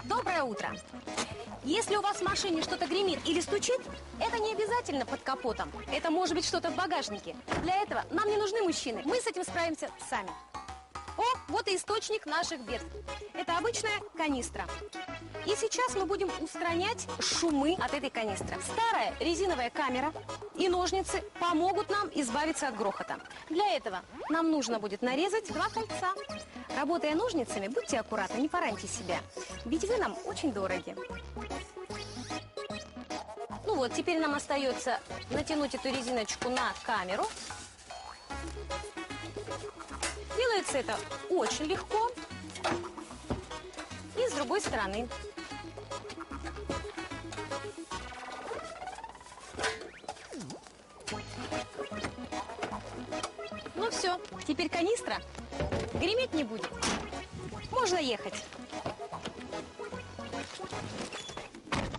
Доброе утро. Если у вас в машине что-то гремит или стучит, это не обязательно под капотом. Это может быть что-то в багажнике. Для этого нам не нужны мужчины. Мы с этим справимся сами. О, вот и источник наших бед. Это обычная канистра. И сейчас мы будем устранять шумы от этой канистры. Старая резиновая камера и ножницы помогут нам избавиться от грохота. Для этого нам нужно будет нарезать 2 кольца. Работая ножницами, будьте аккуратны, не пораньте себя. Ведь вы нам очень дороги. Ну вот, теперь нам остается натянуть эту резиночку на камеру. Делается это очень легко. И с другой стороны. Ну все, теперь канистра греметь не будет. Можно ехать.